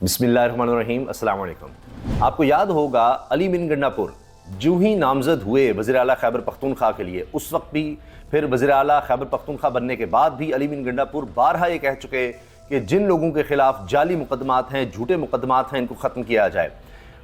बिस्मिल्लाहिर्रहमानिर्रहीम, अस्सलाम वालेकुम। आपको याद होगा अली बिन गंडापुर जो ही नामजद हुए वज़ीर आला खैबर पख्तूनख्वा के लिए, उस वक्त भी, फिर वज़ीर आला खैबर पख्तूनख्वा बनने के बाद भी अली बिन गंडापुर बारहा ये कह चुके कि जिन लोगों के ख़िलाफ़ जाली मुकदमात हैं, झूठे मुकदमात हैं, इनको ख़त्म किया जाए।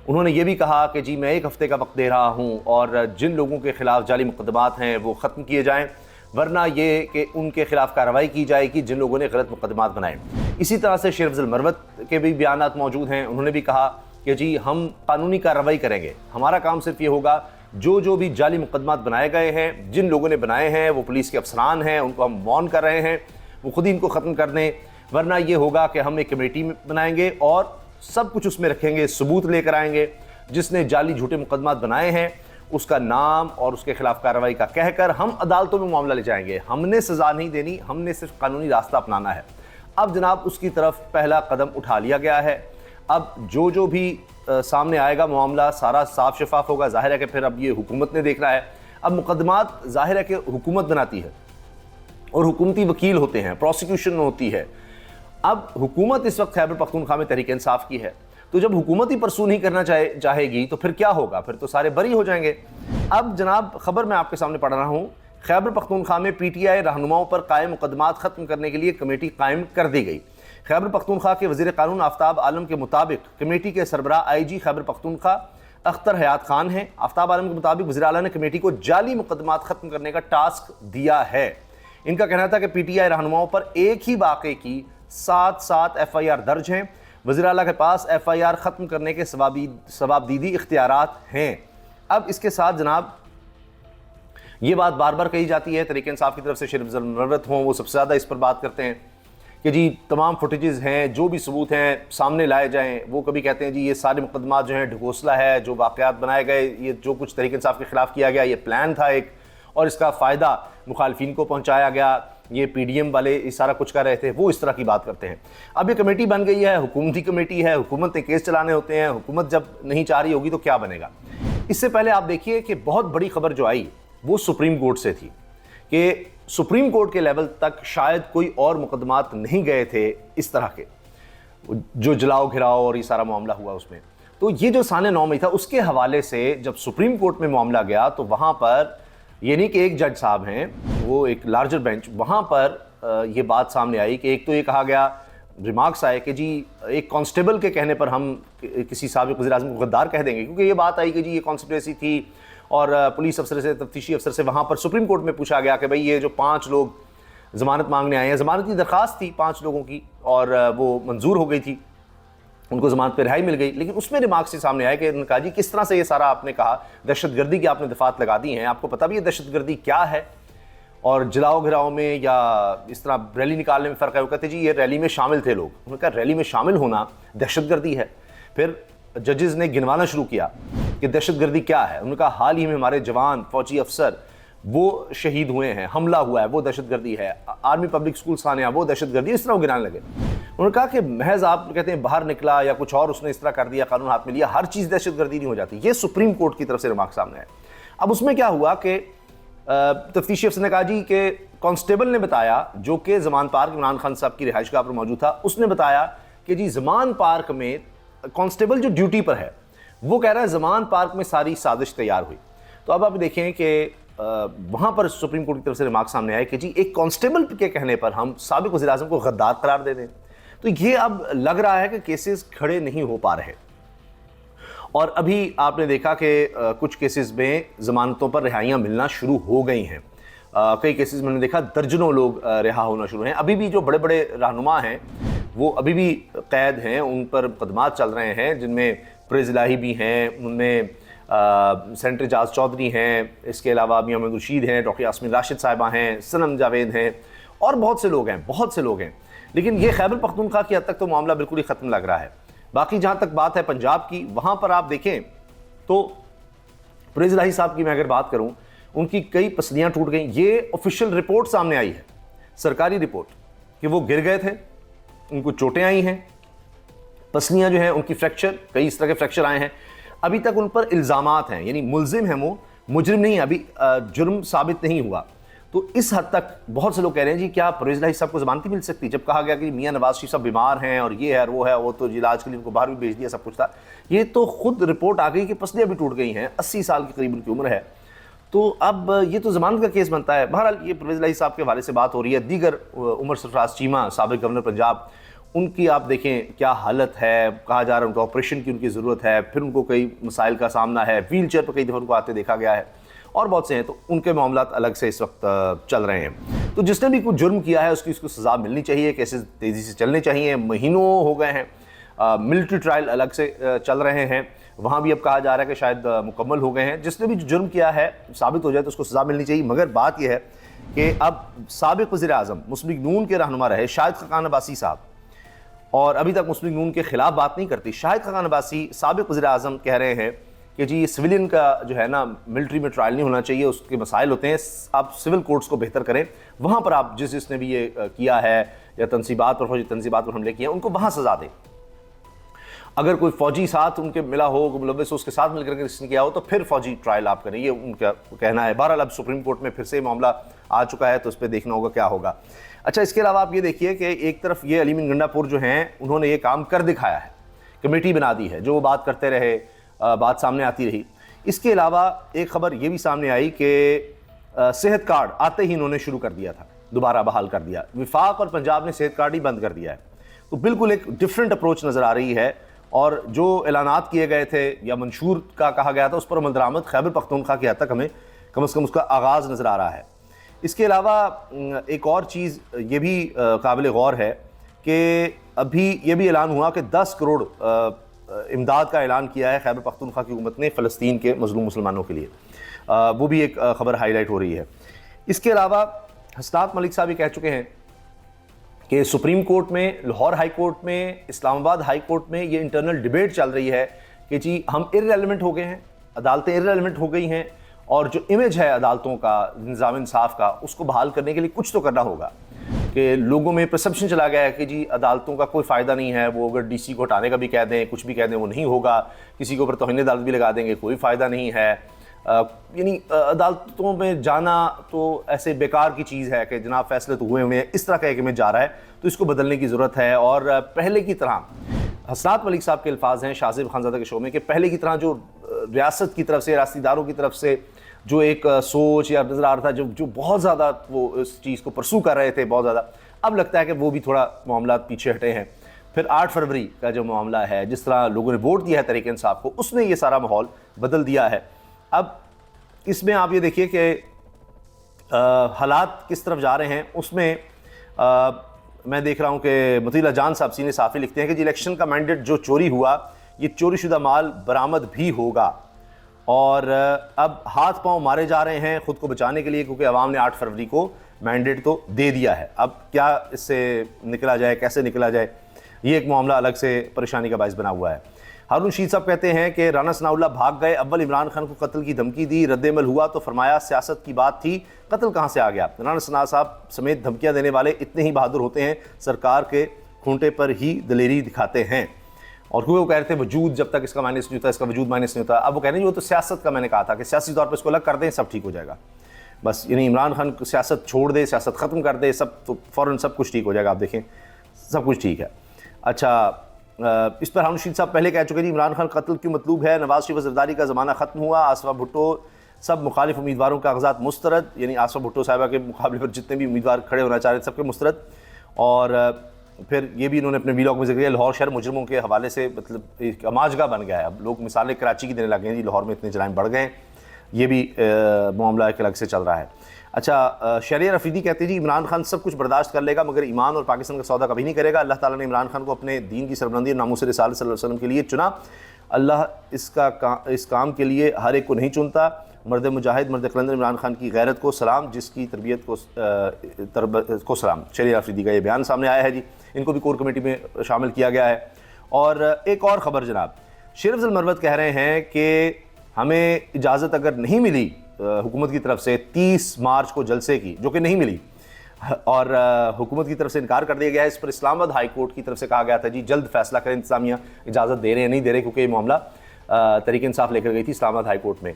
उन्होंने ये भी कहा कि जी मैं 1 हफ़्ते का वक्त दे रहा हूँ और जिन लोगों के ख़िलाफ़ जाली मुकदमात हैं वो ख़त्म किए जाएँ, वरना ये कि उनके खिलाफ कार्रवाई की जाएगी जिन लोगों ने गलत मुकदमात बनाए। इसी तरह से शेर अफजल मरवत के भी बयानात मौजूद हैं। उन्होंने भी कहा कि जी हम कानूनी कार्रवाई करेंगे, हमारा काम सिर्फ ये होगा जो भी जाली मुकदमात बनाए गए हैं, जिन लोगों ने बनाए हैं वो पुलिस के अफसरान हैं, उनको हम वार्न कर रहे हैं वो खुद ही इनको ख़त्म कर दें, वरना ये होगा कि हम एक कमेटी बनाएंगे और सब कुछ उसमें रखेंगे, सबूत लेकर आएंगे, जिसने जाली झूठे मुकदमात बनाए हैं उसका नाम और उसके खिलाफ कार्रवाई का कहकर हम अदालतों में मामला ले जाएंगे। हमने सज़ा नहीं देनी, हमने सिर्फ कानूनी रास्ता अपनाना है। अब जनाब उसकी तरफ पहला कदम उठा लिया गया है। अब जो भी सामने आएगा मामला सारा साफ शफाफ होगा। जाहिर है कि फिर अब ये हुकूमत ने देखना है। अब मुकदमात जाहिर है कि हुकूमत बनाती है और हुकूमती वकील होते हैं, प्रोसिक्यूशन होती है। अब हुकूमत इस वक्त खैबर पख्तूनख्वा में तहरीक इंसाफ की है, तो जब हुकूमत ही परसू नहीं करना चाहेगी तो फिर क्या होगा? फिर तो सारे बरी हो जाएंगे। अब जनाब खबर मैं आपके सामने पढ़ रहा हूँ, खैबर पख्तूनख्वा में PTI रहनुमाओं पर कायम मुकदमात ख़त्म करने के लिए कमेटी कायम कर दी गई। खैबर पख्तूनख्वा के वज़ीर क़ानून आफ्ताब आलम के मुताबिक कमेटी के सरबराह IG खैबर पख्तूनख्वा अख्तर हयात खान हैं। आफ्ताब आलम के मुताबिक वज़ीर आला ने कमेटी को जाली मुकदमात ख़त्म करने का टास्क दिया है। इनका कहना था कि PTI रहनुमाओं पर एक ही वाक़े की 7 FIR दर्ज हैं। वज़ीर आला के पास FIR ख़त्म करने के सवाबदीदी इख्तियारात हैं। अब इसके साथ जनाब ये बात बार बार कही जाती है, तहरीक इंसाफ की तरफ से शेर अफजल मरवत हों, वो सबसे ज़्यादा इस पर बात करते हैं कि जी तमाम फुटेजेस हैं, जो भी सबूत हैं सामने लाए जाएँ। वो कभी कहते हैं जी ये सारे मुकदमात जो हैं ढकोसला है, जो वाक़यात बनाए गए, ये जो कुछ तहरीक इंसाफ के ख़िलाफ़ किया गया ये प्लान था एक, और इसका फ़ायदा मुखालफिन को पहुँचाया गया, ये PDM वाले इस सारा कुछ कर रहे थे, वो इस तरह की बात करते हैं। अब ये कमेटी बन गई है, हुकूमती कमेटी है, हुकूमत ने केस चलाने होते हैं, हुकूमत जब नहीं चाह रही होगी तो क्या बनेगा। इससे पहले आप देखिए कि बहुत बड़ी खबर जो आई वो सुप्रीम कोर्ट से थी कि सुप्रीम कोर्ट के लेवल तक शायद कोई और मुकदमात नहीं गए थे इस तरह के, जो जलाओ घिराओ और ये सारा मामला हुआ उसमें। तो ये जो साने 9 मई था उसके हवाले से जब सुप्रीम कोर्ट में मामला गया तो वहाँ पर ये नहीं कि एक जज साहब हैं, वो एक लार्जर बेंच, वहाँ पर ये बात सामने आई कि एक तो ये कहा गया, रिमार्क्स आए कि जी एक कांस्टेबल के कहने पर हम किसी साबिक़ वज़ीर-ए-आज़म को गद्दार कह देंगे, क्योंकि ये बात आई कि जी ये कॉन्स्पिरेसी थी और पुलिस अफसर से, तफ्तीशी अफसर से वहाँ पर सुप्रीम कोर्ट में पूछा गया कि भाई ये जो 5 लोग ज़मानत मांगने आए हैं, ज़मानत की दरख्वास्त थी 5 लोगों की और वो मंजूर हो गई थी, उनको ज़मानत पर रिहाई मिल गई। लेकिन उसमें रिमार्क्स से सामने आया कि उन्होंने कहा जी किस तरह से ये सारा आपने कहा, दहशतगर्दी की आपने दफ़ात लगा दी हैं, आपको पता भी है दहशतगर्दी क्या है और जलाओ घिराओ में या इस तरह रैली निकालने में फ़र्क है। वो कहते जी ये रैली में शामिल थे लोग। उन्होंने कहा रैली में शामिल होना दहशतगर्दी है। फिर जजेस ने गिनवाना शुरू किया कि दहशतगर्दी क्या है। उन्होंने कहा हाल ही में हमारे जवान फौजी अफसर वो शहीद हुए हैं, हमला हुआ है, वो दहशतगर्दी है, आर्मी पब्लिक स्कूल सानिया वो दहशतगर्दी, इस तरह वो गिनाने लगे। उन्होंने कहा कि महज आप कहते हैं बाहर निकला या कुछ और उसने इस तरह कर दिया, कानून हाथ में लिया, हर चीज़ दहशतगर्दी नहीं हो जाती। ये सुप्रीम कोर्ट की तरफ से रिमार्क सामने है। अब उसमें क्या हुआ कि तफ्तीशी अफसर ने कहा जी कि कांस्टेबल ने बताया, जो कि ज़मान पार्क इमरान खान साहब की रिहाइशगाह पर मौजूद था, उसने बताया कि जी ज़मान पार्क में कांस्टेबल जो ड्यूटी पर है वो कह रहा है ज़मान पार्क में सारी साजिश तैयार हुई। तो अब आप देखें कि वहाँ पर सुप्रीम कोर्ट की तरफ से रिमार्क सामने आया कि जी एक कांस्टेबल के कहने पर हम साबिक़ वज़ीर-ए-आज़म को गद्दार करार दे दें। तो ये अब लग रहा है कि केसेस खड़े नहीं हो पा रहे। और अभी आपने देखा कि कुछ केसेस में ज़मानतों पर रिहाइयाँ मिलना शुरू हो गई हैं। कई केसेस में मैंने देखा दर्जनों लोग रिहा होना शुरू हैं। अभी भी जो बड़े बड़े रहनुमा हैं वो अभी भी कैद हैं, उन पर मुकदमात चल रहे हैं, जिनमें प्रेज़ इलाही भी हैं, उनमें सेनेटर एजाज चौधरी हैं, इसके अलावा मियां मोहम्मद रशीद हैं, डॉक्टर यास्मीन राशिद साहिबा हैं, सनम जावेद हैं और बहुत से लोग हैं। लेकिन ये खैबर पख्तूनख्वा की हद तक तो मामला बिल्कुल ही ख़त्म लग रहा है। बाकी जहाँ तक बात है पंजाब की, वहाँ पर आप देखें तो प्रेज़ इलाही साहब की मैं अगर बात करूँ, उनकी कई पसलियाँ टूट गई। ये ऑफिशियल रिपोर्ट सामने आई है, सरकारी रिपोर्ट, कि वो गिर गए थे, उनको चोटें आई हैं, पसलियाँ जो हैं उनकी फ्रैक्चर, कई इस तरह के फ्रैक्चर आए हैं। अभी तक उन पर इल्ज़ामात हैं, यानी मुलजिम हैं वो, मुजरिम नहीं, अभी जुर्म साबित नहीं हुआ। तो इस हद तक बहुत से लोग कह रहे हैं जी क्या परवेज़ इलाही साहब को ज़मानती मिल सकती, जब कहा गया कि मियां नवाज शरीफ साहब बीमार हैं और ये है वो तो इलाज के लिए उनको बाहर भी भेज दिया, सब कुछ था। ये तो खुद रिपोर्ट आ गई कि पसलियाँ भी टूट गई हैं, 80 साल के करीब उनकी उम्र है, तो अब ये तो ज़मानत का केस बनता है। बहरहाल ये परवेज़ इलाही साहब के हवाले से बात हो रही है। दीगर उमर सरफराज चीमा साबिक गवर्नर पंजाब, उनकी आप देखें क्या हालत है, कहा जा रहा है उनको ऑपरेशन की उनकी ज़रूरत है, फिर उनको कई मसाइल का सामना है, व्हील चेयर पर कई दफ़ा उनको आते देखा गया है और बहुत से हैं, तो उनके मामला अलग से इस वक्त चल रहे हैं। तो जिसने भी कुछ जुर्म किया है उसको सज़ा मिलनी चाहिए, केसेस तेज़ी से चलने चाहिए। महीनों हो गए हैं, मिलिट्री ट्रायल अलग से चल रहे हैं, वहाँ भी अब कहा जा रहा है कि शायद मुकम्मल हो गए हैं। जिसने भी जुर्म किया है साबित हो जाए तो उसको सज़ा मिलनी चाहिए। मगर बात यह है कि अब साबिक़ वज़ीर-ए-आज़म मुस्लिम लीग नून के रहनुमा रहे शाहिद खाकान अब्बासी साहब, और अभी तक मुस्लिम लीग नून के खिलाफ बात नहीं करती। शाहिद खाकान अब्बासी साबिक़ वज़ीर-ए-आज़म कह रहे हैं कि जी ये सिविलियन का जो है ना मिलिट्री में ट्रायल नहीं होना चाहिए, उसके मसाइल होते हैं, आप सिविल कोर्ट्स को बेहतर करें, वहाँ पर आप जिसने भी ये किया है या तनसीबात पर फौजी तनसीबात पर हमले किए हैं उनको वहाँ सज़ा दें। अगर कोई फ़ौजी साथ उनके मिला हो, मुलव्विस उसके साथ मिलकर किसी ने किया हो तो फिर फ़ौजी ट्रायल आप करें, ये उनका कहना है। बहरहाल अब सुप्रीम कोर्ट में फिर से मामला आ चुका है तो उस पर देखना होगा क्या होगा। अच्छा, इसके अलावा आप ये देखिए कि एक तरफ ये अली मीन गंडापुर जो हैं उन्होंने ये काम कर दिखाया है, कमेटी बना दी है, जो वो बात करते रहे, बात सामने आती रही। इसके अलावा एक खबर ये भी सामने आई कि सेहत कार्ड आते ही इन्होंने शुरू कर दिया था, दोबारा बहाल कर दिया। विफाक और पंजाब ने सेहत कार्ड ही बंद कर दिया है, तो बिल्कुल एक डिफरेंट अप्रोच नज़र आ रही है। और जो ऐलानात किए गए थे या मंशूर का कहा गया था उस पर अमल दरामद खैबर पख्तूनख्वा की हद तक हमें कम से कम उसका आगाज़ नज़र आ रहा है। इसके अलावा एक और चीज़ ये भी काबिल गौर है कि अभी ये भी ऐलान हुआ कि 10 करोड़ इमदाद का ऐलान किया है खैबर पख्तूनख्वा की हुकूमत ने फ़लस्तीन के मज़लूम मुसलमानों के लिए, वो भी एक खबर हाईलाइट हो रही है। इसके अलावा हसनात मलिक साहब ये कह चुके हैं कि सुप्रीम कोर्ट में, लाहौर हाई कोर्ट में, इस्लामाबाद हाई कोर्ट में ये इंटरनल डिबेट चल रही है कि जी हम इर्रेलेवेंट हो गए हैं, अदालतें इर्रेलेवेंट हो गई हैं, और जो इमेज है अदालतों का, निज़ाम इंसाफ का, उसको बहाल करने के लिए कुछ तो करना होगा। कि लोगों में परसेप्शन चला गया है कि जी अदालतों का कोई फ़ायदा नहीं है, वो अगर डीसी को हटाने का भी कह दें, कुछ भी कह दें, वो नहीं होगा, किसी के ऊपर तौहीन अदालत भी लगा देंगे, कोई फ़ायदा नहीं है। यानी अदालतों में जाना तो ऐसे बेकार की चीज़ है कि जनाब फैसले तो हुए हुए हैं, इस तरह का एक इमेज जा रहा है, तो इसको बदलने की ज़रूरत है। और पहले की तरह हसनात मलिक साहब के अल्फाज हैं शाहज़ेब खानज़ादा के शो में कि पहले की तरह जो रियासत की तरफ से, रियासतीदारों की तरफ से जो एक सोच या नज़र आ रहा था, जो बहुत ज़्यादा वो इस चीज़ को परसू कर रहे थे बहुत ज़्यादा, अब लगता है कि वो भी थोड़ा मामला पीछे हटे हैं। फिर 8 फरवरी का जो मामला है, जिस तरह लोगों ने वोट दिया है तहरीक इंसाफ को, उसने ये सारा माहौल बदल दिया है। अब इसमें आप ये देखिए कि हालात किस तरफ जा रहे हैं। उसमें मैं देख रहा हूँ कि मतीला जान साहब सीनियर साफ़ी लिखते हैं कि जी इलेक्शन का मैंडेट जो चोरी हुआ, ये चोरीशुदा माल बरामद भी होगा, और अब हाथ पांव मारे जा रहे हैं खुद को बचाने के लिए, क्योंकि अवाम ने 8 फरवरी को मैंडेट तो दे दिया है। अब क्या इससे निकला जाए, कैसे निकला जाए, ये एक मामला अलग से परेशानी का बायस बना हुआ है। हारून रशीद साहब कहते हैं कि राना सनाउल्लाह भाग गए, अव्वल इमरान खान को कत्ल की धमकी दी, रद्द-ए-अमल हुआ तो फरमाया सियासत की बात थी, कत्ल कहाँ से आ गया। राना सना साहब समेत धमकियाँ देने वाले इतने ही बहादुर होते हैं, सरकार के खूंटे पर ही दलेरी दिखाते हैं। और क्योंकि वो कह रहे थे वजूद जब तक इसका माइनस नहीं होता, इसका वजूद माइनस नहीं होता, अब वो कह रहे हैं वो तो सियासत का, मैंने कहा था कि सियासी तौर पर इसको अलग कर दें, सब ठीक हो जाएगा। बस यानी इमरान खान सियासत छोड़ दे, सियासत ख़त्म कर दे, सब तो फ़ौरन सब कुछ ठीक हो जाएगा। आप देखें सब कुछ ठीक है। अच्छा, इस पर हारून रशीद साहब पहले कह चुके हैं इमरान खान कत्ल क्यों मतलूब है, नवाज शरीफ वज़ीरदारी का ज़माना ख़त्म हुआ, आसफा भुट्टो सब मुखालिफ उम्मीदवारों का कागजात मुस्तरद, यानी आसफा भुट्टो साहिबा के मुकाबले पर जितने भी उम्मीदवार खड़े होना चाह रहे थे सबके मुस्तरद। और फिर ये भी इन्होंने अपने वीलॉग में जिक्र किया, लाहौर शहर मुजरमों के हवाले से मतलब एक अमाजगा बन गया है। अब लोग मिसालें कराची की देने लगे हैं जी, लाहौर में इतने जराइम बढ़ गए हैं, ये भी मामला एक अलग से चल रहा है। अच्छा, शरिया रफीदी कहते हैं जी इमरान खान सब कुछ बर्दाश्त कर लेगा मगर ईमान और पाकिस्तान का सौदा कभी नहीं करेगा। अल्लाह ताला ने इमरान खान को अपने दीन की सरबलंदी और नामूस रिसालत सल्लल्लाहु अलैहि वसल्लम के लिए चुना। अल्लाह इस काम के लिए हर एक को नहीं चुनता। मर्द मुजाहिद, मर्द कलंदर इमरान खान की गैरत को सलाम, जिसकी तरबियत को सलाम। शरिया रफीदी का ये बयान सामने आया है जी, इनको भी कोर कमेटी में शामिल किया गया है। और एक और ख़बर जनाब, शेर अफजल मरवत कह रहे हैं कि हमें इजाज़त अगर नहीं मिली हुकूमत की तरफ से 30 मार्च को जलसे की, जो कि नहीं मिली, और हुकूमत की तरफ से इनकार कर दिया गया है। इस पर इस्लामाबाद हाई कोर्ट की तरफ से कहा गया था जी जल्द फैसला करें इंतजामिया, इजाज़त दे रहे हैं नहीं दे रहे, क्योंकि ये मामला तहरीक इंसाफ लेकर गई थी इस्लामाबाद हाई कोर्ट में।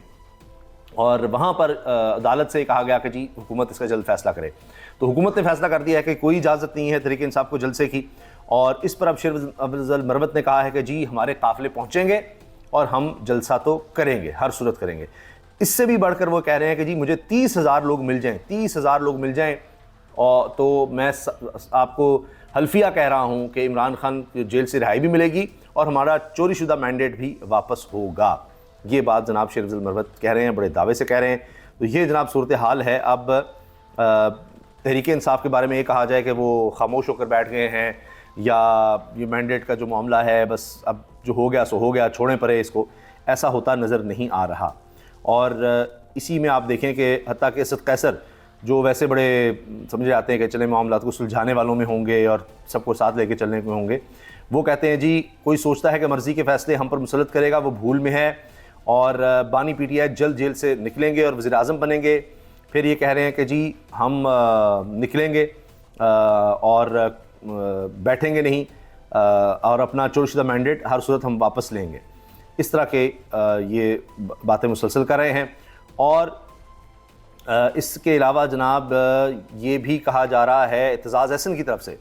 और वहाँ पर अदालत से कहा गया कि जी हुकूमत इसका जल्द फैसला करे। तो हुकूमत ने फैसला कर दिया है कि कोई इजाज़त नहीं है तहरीक इंसाफ को जलसे की, और इस पर अब शेर अफजल मरवत ने कहा है कि जी हमारे काफ़िले पहुँचेंगे और हम जलसा तो करेंगे, हर सूरत करेंगे। इससे भी बढ़कर वो कह रहे हैं कि जी मुझे 30,000 लोग मिल जाएँ, 30,000 लोग मिल जाएँ, और तो मैं आपको हल्फिया कह रहा हूँ कि इमरान खान जेल से रिहाई भी मिलेगी और हमारा चोरी शुदा मैंडेट भी वापस होगा। ये बात जनाब शेर अफजल मरवत कह रहे हैं, बड़े दावे से कह रहे हैं। तो ये जनाब सूरत हाल है। अब तहरीक इंसाफ के बारे में ये कहा जाए कि वो खामोश होकर बैठ गए हैं, या ये मैंडेट का जो मामला है बस अब जो हो गया सो हो गया, छोड़ें परे इसको, ऐसा होता नज़र नहीं आ रहा। और इसी में आप देखें कि हत्ता के असद कैसर जो वैसे बड़े समझे जाते हैं कि चले मामलात को सुलझाने वालों में होंगे और सबको साथ लेके चलने में होंगे, वो कहते हैं जी कोई सोचता है कि मर्ज़ी के फ़ैसले हम पर मुसलत करेगा, वो भूल में है, और बानी पीटीआई जल्द जेल से निकलेंगे और वज़ीर आज़म बनेंगे। फिर ये कह रहे हैं कि जी हम निकलेंगे और बैठेंगे नहीं, और अपना चोरशुदा मैंडेट हर सूरत हम वापस लेंगे। इस तरह के ये बातें मुसलसल कर रहे हैं। और इसके अलावा जनाब ये भी कहा जा रहा है एतजाज़ एहसन की तरफ से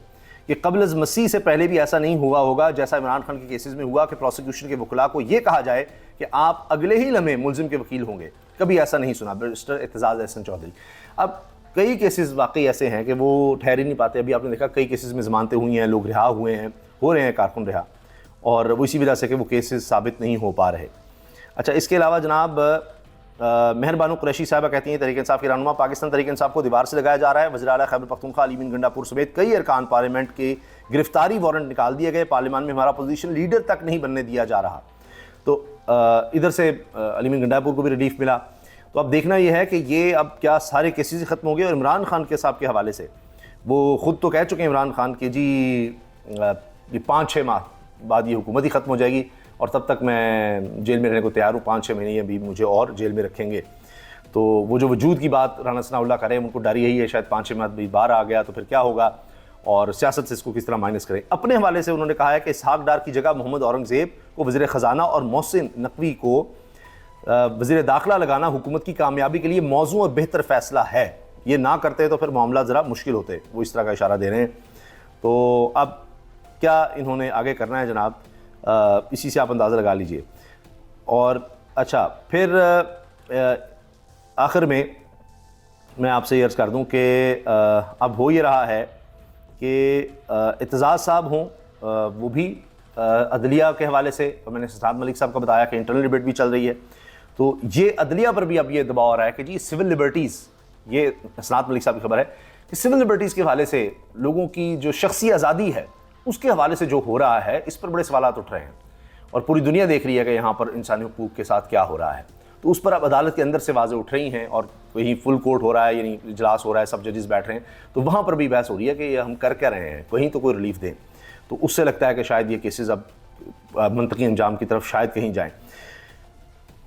कि क़ब्ल अज़ मसीह से पहले भी ऐसा नहीं हुआ होगा जैसा इमरान खान के केसेस में हुआ कि प्रोसिक्यूशन के वकला को ये कहा जाए कि आप अगले ही लम्हे मुलजिम के वकील होंगे। कभी ऐसा नहीं सुना। बैरिस्टर एतजाज़ एहसन चौधरी। अब कई केसेस वाकई ऐसे हैं कि वो ठहर ही नहीं पाते। अभी आपने देखा कई केसेस में ज़मानतें हुई हैं, लोग रिहा हुए हैं, हो रहे हैं कारकुन रिहा, और वो इसी वजह से कि वो केसेस साबित नहीं हो पा रहे। अच्छा, इसके अलावा जनाब मेहरबानू कुरैशी साहबा कहती हैं तहरीक इंसाफ के रहनुमा पाकिस्तान तहरीक इंसाफ को दीवार से लगाया जा रहा है। वज़ीर आला खैबर पख्तूनख्वा अली मीन गंडापुर समेत कई अरकान पार्लियामेंट के गिरफ्तारी वारंट निकाल दिए गए। पार्लियामान में हमारा पोजीशन लीडर तक नहीं बनने दिया जा रहा। तो इधर से अली मीन गंडापुर को भी रिलीफ मिला। तो अब देखना यह है कि ये अब क्या सारे केसेस ख़त्म हो गए। और इमरान खान के साहब के हवाले से वो ख़ुद तो कह चुके हैं इमरान खान कि जी ये 5-6 माह बाद ये हुकूमत ही ख़त्म हो जाएगी और तब तक मैं जेल में रहने को तैयार हूँ। 5-6 महीने अभी मुझे और जेल में रखेंगे। तो वो जो वजूद की बात राना सनाउल्लाह करें, उनको डर यही है शायद 5-6 माह बाहर आ गया तो फिर क्या होगा, और सियासत से इसको किस तरह माइनस करें। अपने हवाले से उन्होंने कहा है कि इसहाक डार की जगह मोहम्मद औरंगज़ेब को वज़ीर ख़जाना और मोहसिन नकवी को वज़ीर दाखिला लगाना हुकूमत की कामयाबी के लिए मौजू और बेहतर फ़ैसला है। ये ना करते तो फिर मामला ज़रा मुश्किल होते। वो इस तरह का इशारा दे रहे हैं। तो अब क्या इन्होंने आगे करना है जनाब, इसी से आप अंदाज़ा लगा लीजिए। और अच्छा, फिर आखिर में मैं आपसे ये अर्ज़ कर दूं कि अब हो ये रहा है कि एतजाज़ साहब हों, वो भी अदलिया के हवाले से, तो मैंने सनात मलिक साहब का बताया कि इंटरनल डिबेट भी चल रही है। तो ये अदलिया पर भी अब ये दबाव आ रहा है कि जी सिविल लिबर्टीज़, ये सनात मलिक साहब की खबर है कि सिविल लिबर्टीज़ के हवाले से लोगों की जो शख्सी आज़ादी है उसके हवाले से जो हो रहा है, इस पर बड़े सवालात उठ रहे हैं और पूरी दुनिया देख रही है कि यहाँ पर इंसानी हुकूक के साथ क्या हो रहा है। तो उस पर अब अदालत के अंदर से आवाज़ें उठ रही हैं और कहीं फुल कोर्ट हो रहा है, यानी इजलास हो रहा है, सब जजेस बैठ रहे हैं, तो वहाँ पर भी बहस हो रही है कि हम कर क्या रहे हैं, कहीं तो कोई रिलीफ दें। तो उससे लगता है कि शायद ये केसेस अब मंतकी अंजाम की तरफ शायद कहीं जाएँ।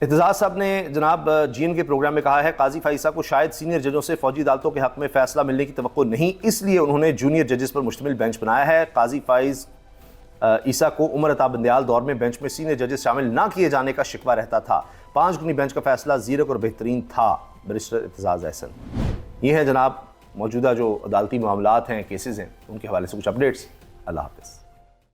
एतजाज़ साहब ने जनाब जीएन के प्रोग्राम में कहा है काजी फ़ाइज़ को शायद सीनियर जजों से फ़ौजी अदालतों के हक़ में फ़ैसला मिलने की तवक्को नहीं, इसलिए उन्होंने जूनियर जजेस पर मुश्तमिल बेंच बनाया है। काजी फ़ाइज़ ईसा को उमर अता बंदयाल दौर में बेंच में सीनियर जजेस शामिल ना किए जाने का शिकवा रहता था। 5 रुकनी बेंच का फ़ैसला ज़ीरक और बेहतरीन था। बैरिस्टर एतजाज़ एहसन। ये है जनाब मौजूदा जो अदालती मामलात हैं, केसेस हैं, उनके हवाले से कुछ अपडेट्स। अल्लाह हाफ़िज़।